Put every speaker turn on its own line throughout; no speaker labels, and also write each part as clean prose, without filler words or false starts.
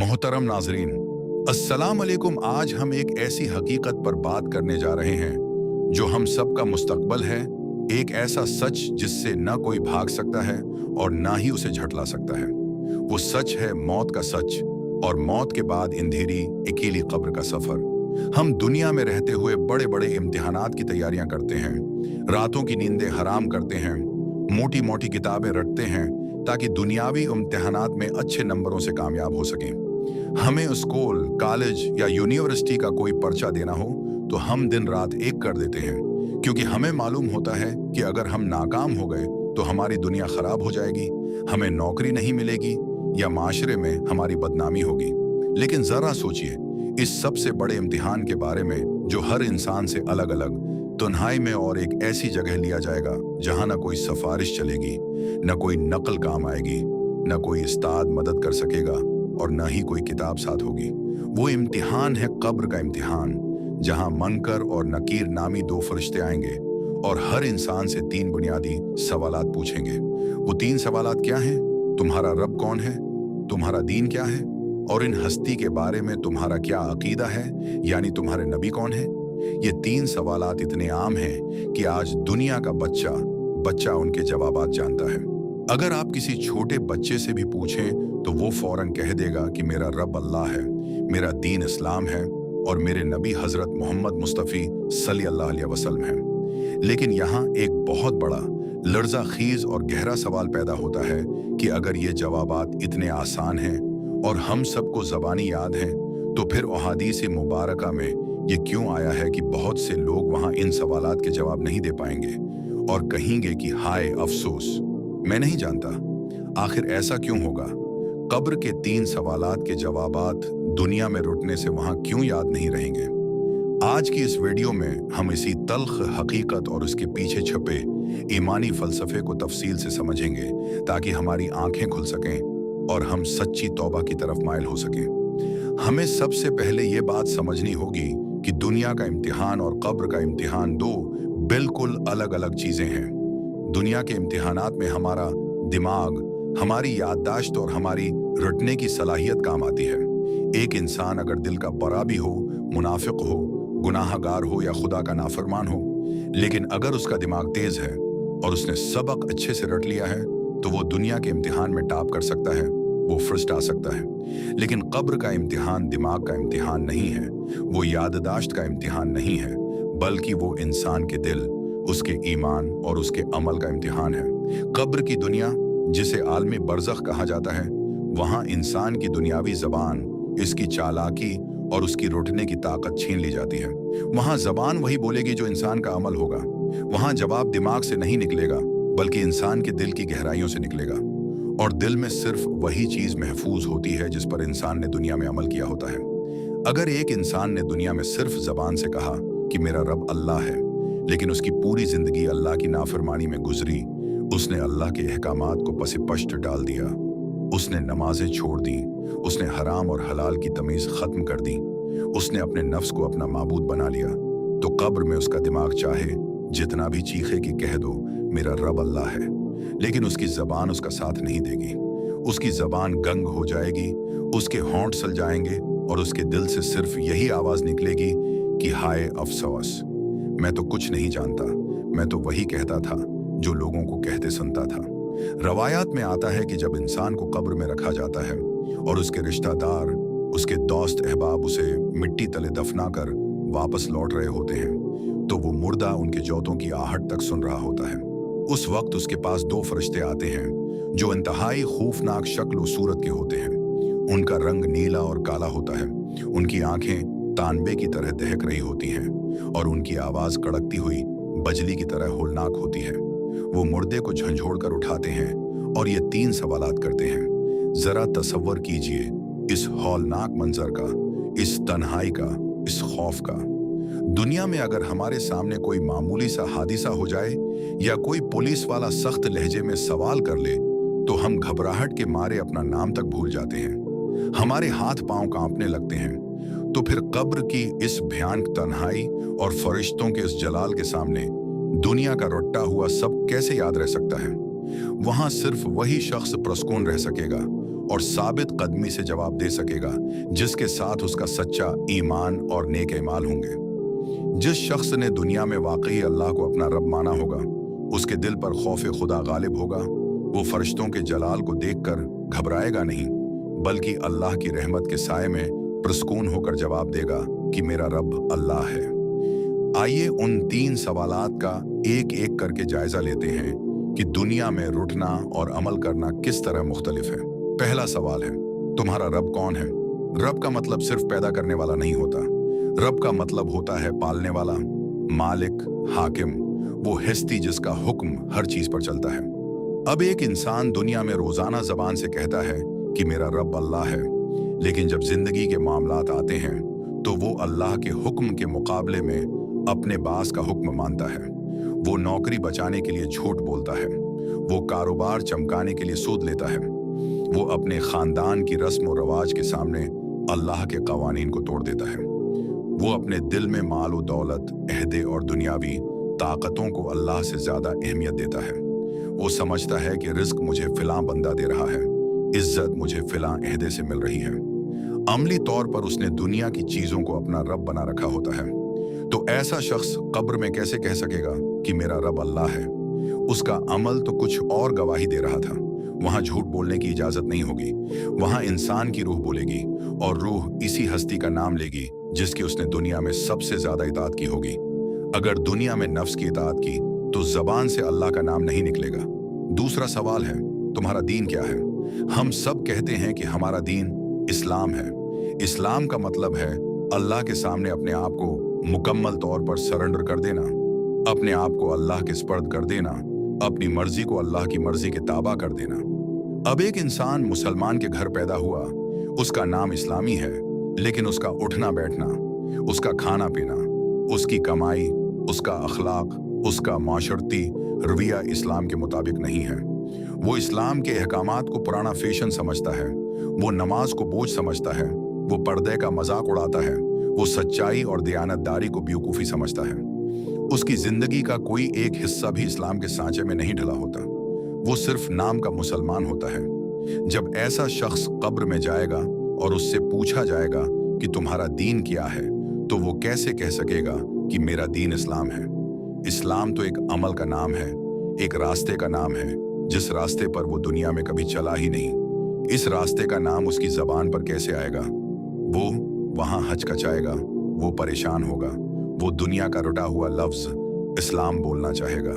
मोहतरम नाजरीन, अस्सलाम अलैकुम। आज हम एक ऐसी हकीकत पर बात करने जा रहे हैं जो हम सब का मुस्तकबल है। एक ऐसा सच जिससे ना कोई भाग सकता है और ना ही उसे झटला सकता है। वो सच है मौत का सच और मौत के बाद अंधेरी अकेली कब्र का सफर। हम दुनिया में रहते हुए बड़े बड़े इम्तिहानात की तैयारियां करते हैं, रातों की नींदें हराम करते हैं, मोटी मोटी किताबें रटते हैं ताकि दुनियावी इम्तिहानात में अच्छे नंबरों से कामयाब हो सकें। हमें स्कूल, कॉलेज या यूनिवर्सिटी का कोई पर्चा देना हो तो हम दिन रात एक कर देते हैं, क्योंकि हमें मालूम होता है कि अगर हम नाकाम हो गए तो हमारी दुनिया खराब हो जाएगी, हमें नौकरी नहीं मिलेगी या माशरे में हमारी बदनामी होगी। लेकिन जरा सोचिए इस सबसे बड़े इम्तिहान के बारे में जो हर इंसान से अलग अलग तन्हाई में और एक ऐसी जगह लिया जाएगा जहां ना कोई सिफारिश चलेगी, न कोई नकल काम आएगी, न कोई उस्ताद मदद कर सकेगा और न ही कोई किताब साथ होगी। वो इम्तिहान है कब्र का इम्तिहान, जहां मनकर और नकीर नामी दो फरिश्ते आएंगे और हर इंसान से 3 बुनियादी सवालात पूछेंगे। वो 3 सवालात क्या हैं? तुम्हारा रब कौन है? तुम्हारा दीन क्या है? और इन हस्ती के बारे में तुम्हारा क्या अकीदा है, यानी तुम्हारे नबी कौन है? ये 3 सवालात इतने आम हैं कि आज दुनिया का बच्चा उनके जवाबात जानता है। अगर आप किसी छोटे बच्चे से भी पूछें तो वो फौरन कह देगा कि मेरा रब अल्लाह है, मेरा दीन इस्लाम है और मेरे नबी हजरत मोहम्मद मुस्तफ़ी सल्लल्लाहु अलैहि वसल्लम है। लेकिन यहाँ एक बहुत बड़ा लर्जा खीज और गहरा सवाल पैदा होता है कि अगर ये जवाबात इतने आसान हैं और हम सबको ज़बानी याद हैं, तो फिर अहादीस मुबारका में ये क्यों आया है कि बहुत से लोग वहाँ इन सवालात के जवाब नहीं दे पाएंगे और कहेंगे कि हाय अफसोस, मैं नहीं जानता। आखिर ऐसा क्यों होगा? कब्र के 3 सवालात के जवाबात दुनिया में रुटने से वहाँ क्यों याद नहीं रहेंगे? आज की इस वीडियो में हम इसी तल्ख हकीकत और उसके पीछे छुपे ईमानी फलसफे को तफसील से समझेंगे, ताकि हमारी आंखें खुल सकें और हम सच्ची तौबा की तरफ माइल हो सकें। हमें सबसे पहले ये बात समझनी होगी कि दुनिया का इम्तिहान और कब्र का इम्तिहान 2 बिल्कुल अलग अलग चीजें हैं। दुनिया के इम्तिहानात में हमारा दिमाग, हमारी याददाश्त और हमारी रटने की सलाहियत काम आती है। एक इंसान अगर दिल का बड़ा भी हो, मुनाफिक हो, गुनाहगार हो या खुदा का नाफरमान हो, लेकिन अगर उसका दिमाग तेज है और उसने सबक अच्छे से रट लिया है तो वो दुनिया के इम्तिहान में टॉप कर सकता है, वो फर्स्ट आ सकता है। लेकिन कब्र का इम्तिहान दिमाग का इम्तिहान नहीं है, वो याददाश्त का इम्तिहान नहीं है, बल्कि वो इंसान के दिल, उसके ईमान और उसके अमल का इम्तिहान है। कब्र की दुनिया, जिसे आलमी बरज़ख कहा जाता है, वहाँ इंसान की दुनियावी ज़बान, इसकी चालाकी और उसकी रुटने की ताकत छीन ली जाती है। वहाँ ज़बान वही बोलेगी जो इंसान का अमल होगा। वहाँ जवाब दिमाग से नहीं निकलेगा, बल्कि इंसान के दिल की गहराइयों से निकलेगा। और दिल में सिर्फ वही चीज़ महफूज होती है जिस पर इंसान ने दुनिया में अमल किया होता है। अगर एक इंसान ने दुनिया में सिर्फ ज़बान से कहा कि मेरा रब अल्लाह है, लेकिन उसकी पूरी ज़िंदगी अल्लाह की नाफरमानी में गुजरी, उसने अल्लाह के अहकामात को पसे पश्त डाल दिया, उसने नमाजें छोड़ दी, उसने हराम और हलाल की तमीज़ ख़त्म कर दी, उसने अपने नफ्स को अपना माबूद बना लिया, तो कब्र में उसका दिमाग चाहे जितना भी चीखे कि कह दो मेरा रब अल्लाह है, लेकिन उसकी ज़बान उसका साथ नहीं देगी। उसकी ज़बान गंग हो जाएगी, उसके होंठ सल जाएंगे और उसके दिल से सिर्फ यही आवाज़ निकलेगी कि हाय अफसोस, मैं तो कुछ नहीं जानता, मैं तो वही कहता था जो लोगों को कहते सुनता था। रवायात में आता है कि जब इंसान को कब्र में रखा जाता है और उसके रिश्तेदार, उसके दोस्त अहबाब उसे मिट्टी तले दफना कर वापस लौट रहे होते हैं, तो वो मुर्दा उनके जौतों की आहट तक सुन रहा होता है। उस वक्त उसके पास 2 फरिश्ते आते हैं जो इंतहाई खौफनाक शक्ल और सूरत के होते हैं। उनका रंग नीला और काला होता है, उनकी आंखें तांबे की तरह दहक रही होती हैं और उनकी आवाज़ कड़कती हुई बजली की तरह होलनाक होती है। वो मुर्दे को झंझोड़ कर उठाते हैं और ये 3 सवालात करते हैं। जरा तसव्वुर कीजिए इस हौलनाक मंजर का, इस तन्हाई का, इस खौफ का। दुनिया में अगर हमारे सामने कोई मामूली सा हादिसा हो जाए या कोई पुलिस वाला सख्त लहजे में सवाल कर ले, तो हम घबराहट के मारे अपना नाम तक भूल जाते हैं, हमारे हाथ पांव कांपने लगते हैं। तो फिर कब्र की इस भयानक तन्हाई और फरिश्तों के इस जलाल के सामने दुनिया का रट्टा हुआ सब कैसे याद रह सकता है? वहां सिर्फ वही शख्स प्रस्कून रह सकेगा और साबित कदमी से जवाब दे सकेगा, जिसके साथ उसका सच्चा ईमान और नेक एमाल होंगे। जिस शख्स ने दुनिया में वाकई अल्लाह को अपना रब माना होगा, उसके दिल पर खौफ खुदा गालिब होगा। वो फरिश्तों के जलाल को देखकर घबराएगा नहीं, बल्कि अल्लाह की रहमत के साए में पुरस्कून होकर जवाब देगा कि मेरा रब अल्लाह है। आइए उन 3 सवालात का एक एक करके जायजा लेते हैं कि दुनिया में रुठना और अमल करना किस तरह मुख्तलिफ है। पहला सवाल है, तुम्हारा रब कौन है? रब का मतलब सिर्फ पैदा करने वाला नहीं होता। रब का मतलब होता है पालने वाला, मालिक, हाकिम, वो हस्ती जिसका हुक्म हर चीज पर चलता है। अब एक इंसान दुनिया में रोजाना जबान से कहता है कि मेरा रब अल्लाह है, लेकिन जब जिंदगी के मामलात आते हैं तो वो अल्लाह के हुक्म के मुकाबले में अपने बास का हुक्म मानता है। वो नौकरी बचाने के लिए झूठ बोलता है, वो कारोबार चमकाने के लिए सूद लेता है, वो अपने खानदान की रस्म और रवाज के सामने अल्लाह के कवानीन को तोड़ देता है। वो अपने दिल में माल और दौलत, अहदे और दुनियावी ताकतों को अल्लाह से ज्यादा अहमियत देता है। वो समझता है कि रिज्क मुझे फिलां बंदा दे रहा है, इज्जत मुझे फिलां अहदे से मिल रही है। अमली तौर पर उसने दुनिया की चीजों को अपना रब बना रखा होता है। तो ऐसा शख्स कब्र में कैसे कह सकेगा कि मेरा रब अल्लाह है? उसका अमल तो कुछ और गवाही दे रहा था। वहां झूठ बोलने की इजाजत नहीं होगी, वहां इंसान की रूह बोलेगी, और रूह इसी हस्ती का नाम लेगी जिसकी उसने दुनिया में सबसे ज्यादा इताअत की होगी। अगर दुनिया में नफ्स की इताअत की तो जबान से अल्लाह का नाम नहीं निकलेगा। दूसरा सवाल है, तुम्हारा दीन क्या है? हम सब कहते हैं कि हमारा दीन इस्लाम है। इस्लाम का मतलब है अल्लाह के सामने अपने आप को मुकम्मल तौर पर सरेंडर कर देना, अपने आप को अल्लाह के स्पर्द कर देना, अपनी मर्जी को अल्लाह की मर्जी के ताबा कर देना। अब एक इंसान मुसलमान के घर पैदा हुआ, उसका नाम इस्लामी है, लेकिन उसका उठना बैठना, उसका खाना पीना, उसकी कमाई, उसका अखलाक, उसका माशरती रवैया इस्लाम के मुताबिक नहीं है। वो इस्लाम के अहकामात को पुराना फैशन समझता है, वो नमाज को बोझ समझता है, वो पर्दे का मजाक उड़ाता है, वो सच्चाई और दयानतदारी को बेवकूफ़ी समझता है। उसकी जिंदगी का कोई एक हिस्सा भी इस्लाम के सांचे में नहीं ढला होता। वो सिर्फ नाम का मुसलमान होता है। जब ऐसा शख्स कब्र में जाएगा और उससे पूछा जाएगा कि तुम्हारा दीन क्या है, तो वो कैसे कह सकेगा कि मेरा दीन इस्लाम है? इस्लाम तो एक अमल का नाम है, एक रास्ते का नाम है, जिस रास्ते पर वो दुनिया में कभी चला ही नहीं। इस रास्ते का नाम उसकी जबान पर कैसे आएगा? वो वहां हचकचाएगा, वो परेशान होगा, वो दुनिया का रुटा हुआ लफ्ज इस्लाम बोलना चाहेगा,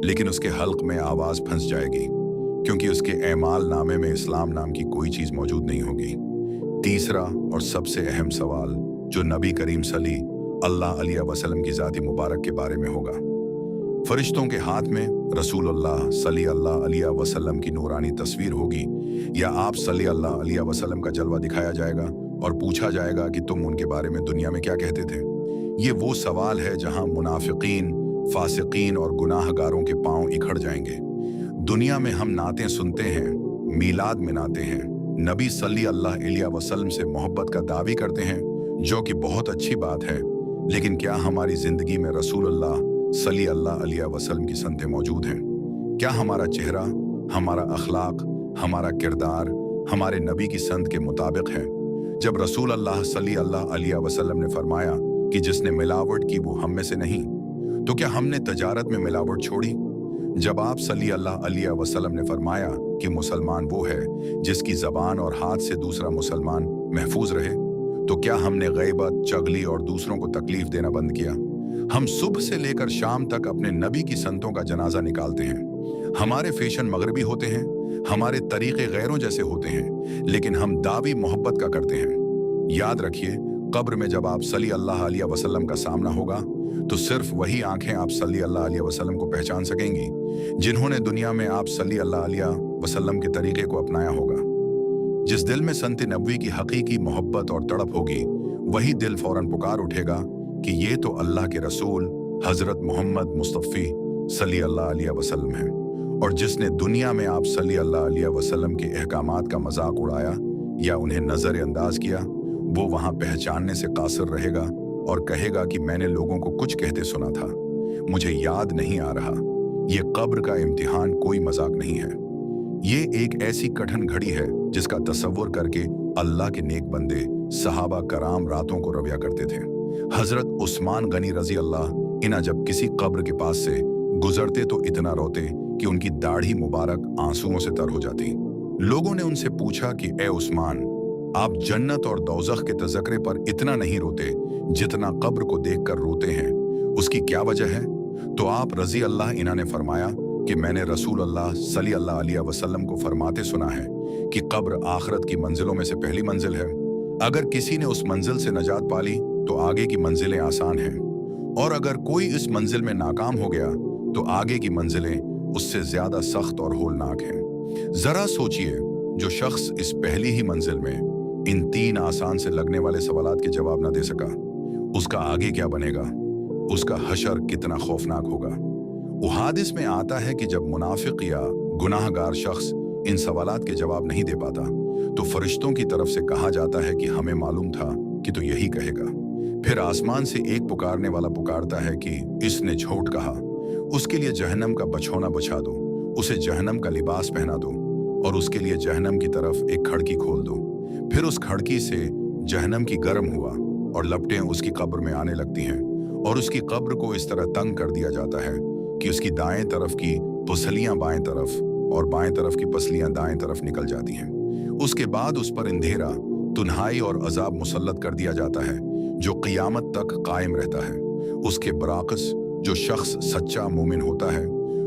लेकिन उसके हल्क में आवाज फंस जाएगी, क्योंकि उसके एमाल नामे में इस्लाम नाम की कोई चीज मौजूद नहीं होगी। तीसरा और सबसे अहम सवाल जो नबी करीम सल्ली अल्लाह अलैहि वसल्लम की जाती मुबारक के बारे में होगा। फरिश्तों के हाथ में रसूलुल्लाह सल्ली अल्लाह अलैहि वसल्लम की नूरानी तस्वीर होगी, या आप सल्ली अल्लाह अलैहि वसल्लम का जलवा दिखाया जाएगा और पूछा जाएगा कि तुम उनके बारे में दुनिया में क्या कहते थे? ये वो सवाल है जहां मुनाफिकीन, फासिकीन और गुनाहगारों के पांव इखड़ जाएंगे। दुनिया में हम नातें सुनते हैं, मीलाद मनाते हैं, नबी सल्ली अल्लाह अलैहि वसल्लम से मोहब्बत का दावी करते हैं, जो कि बहुत अच्छी बात है, लेकिन क्या हमारी जिंदगी में रसूलुल्लाह सल्ली अल्लाह अलैहि वसल्लम की सनतें मौजूद हैं? क्या हमारा चेहरा, हमारा अखलाक, हमारा किरदार हमारे नबी की संत के मुताबिक है? जब रसूल अल्लाह सल्ली अल्लाह अलैहि वसल्लम ने फरमाया कि जिसने मिलावट की वो हम में से नहीं, तो क्या हमने तजारत में मिलावट छोड़ी? जब आप सल्ली अल्लाह अलैहि वसल्लम ने फरमाया कि मुसलमान वो है जिसकी जबान और हाथ से दूसरा मुसलमान महफूज रहे, तो क्या हमने गैबत, चगली और दूसरों को तकलीफ देना बंद किया? हम सुबह से लेकर शाम तक अपने नबी की संतों का जनाजा निकालते हैं। हमारे फैशन मगरबी होते हैं, हमारे तरीके गैरों जैसे होते हैं, लेकिन हम दावी मोहब्बत का करते हैं। याद रखिए, कब्र में जब आप सल्ली अल्लाह अलैहि वसल्लम का सामना होगा, तो सिर्फ वही आंखें आप सल्ली अल्लाह अलैहि वसल्लम को पहचान सकेंगी जिन्होंने दुनिया में आप सल्ली अल्लाह अलैहि वसल्लम के तरीके को अपनाया होगा। जिस दिल में संत नबवी की हकीकी मोहब्बत और तड़प होगी, वही दिल फौरन पुकार उठेगा कि ये तो अल्लाह के रसूल हजरत मोहम्मद मुस्तफ़ी सल्ली अल्लाह अलैहि वसल्लम है। और जिसने दुनिया में आप सल्ली अल्लाह अलैहि वसल्लम के अहकामात का मजाक उड़ाया या उन्हें नजरअंदाज किया, वो वहां पहचानने से कासिर रहेगा और कहेगा कि मैंने लोगों को कुछ कहते सुना था, मुझे याद नहीं आ रहा। ये कब्र का इम्तिहान कोई मजाक नहीं है। ये एक ऐसी कठिन घड़ी है जिसका तसव्वुर करके अल्लाह के नेक बंदे सहाबा कराम रातों को रविया करते थे। हजरत उस्मान गनी रजी अल्लाह इन्हा जब किसी कब्र के पास से गुजरते तो इतना रोते कि उनकी दाढ़ी मुबारक आंसुओं से तर हो जाती। लोगों ने उनसे पूछा कि ए उस्मान, आप जन्नत और दोज़ख के तज़किरे पर इतना नहीं रोते जितना कब्र को देखकर रोते हैं, उसकी क्या वजह है? तो आप रजी अल्लाह इन्हा ने फरमाया कि मैंने रसूल अल्लाह सल्लल्लाहु अलैहि वसल्लम को फरमाते सुना है कि कब्र आखिरत की मंजिलों में से पहली मंजिल है। अगर किसी ने उस मंजिल से नजात पाली तो आगे की मंजिलें आसान हैं, और अगर कोई इस मंजिल में नाकाम हो गया तो आगे की मंजिलें उससे ज्यादा सख्त और होलनाक हैं। जरा सोचिए, जो शख्स इस पहली ही मंजिल में इन 3 आसान से लगने वाले सवालात के जवाब ना दे सका, उसका आगे क्या बनेगा? उसका हशर कितना खौफनाक होगा। उहादिस में आता है कि जब मुनाफिक या गुनाहगार शख्स इन सवालात के जवाब नहीं दे पाता तो फरिश्तों की तरफ से कहा जाता है कि हमें मालूम था कि तो यही कहेगा। फिर आसमान से एक पुकारने वाला पुकारता है कि इसने झूठ कहा, उसके लिए जहन्नम का बछौना बिछा दो, उसे जहन्नम का लिबास पहना दो और उसके लिए जहन्नम की तरफ एक खिड़की खोल दो। फिर उस खिड़की से जहन्नम की गर्म हुआ और लपटें उसकी कब्र में आने लगती हैं और उसकी कब्र को इस तरह तंग कर दिया जाता है कि उसकी दाएं तरफ की पसलियां बाएं तरफ और बाएं तरफ की पसलियां दाएं तरफ निकल जाती हैं। उसके बाद उस पर अंधेरा, तुन्हाई और अजाब मुसल्लत कर दिया जाता है जो क़ियामत तक कायम रहता है। उसके बराकस जो शख्स सच्चा मोमिन होता है,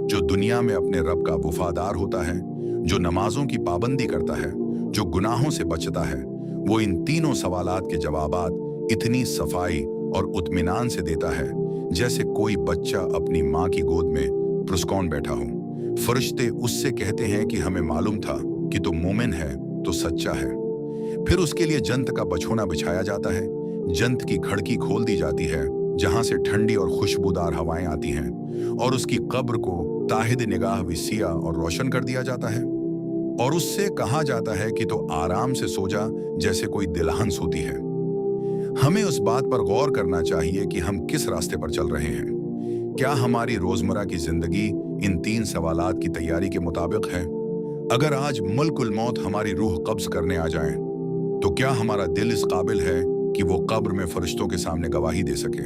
जो दुनिया में अपने रब का वफादार होता है, जो नमाजों की पाबंदी करता है, जो गुनाहों से बचता है, वो इन तीनों सवालात के जवाबात इतनी सफाई और इत्मीनान से देता है जैसे कोई बच्चा अपनी माँ की गोद में पुरस्कौन बैठा हो। फरिश्ते उससे कहते हैं कि हमें मालूम था कि तू मोमिन है, तो सच्चा है। फिर उसके लिए जन्नत का बछौना बिछाया जाता है, जन्नत की खिड़की खोल दी जाती है जहां से ठंडी और खुशबूदार हवाएं आती हैं और उसकी कब्र को ताहिद निगाह विसिया और रोशन कर दिया जाता है और उससे कहा जाता है कि तो आराम से सो जा जैसे कोई दिलहन सोती है। हमें उस बात पर गौर करना चाहिए कि हम किस रास्ते पर चल रहे हैं। क्या हमारी रोजमर्रा की जिंदगी इन 3 सवालात की तैयारी के मुताबिक है? अगर आज मुल्कुल मौत हमारी रूह कब्ज करने आ जाए तो क्या हमारा दिल इस काबिल है कि वो कब्र में फरिश्तों के सामने गवाही दे सके?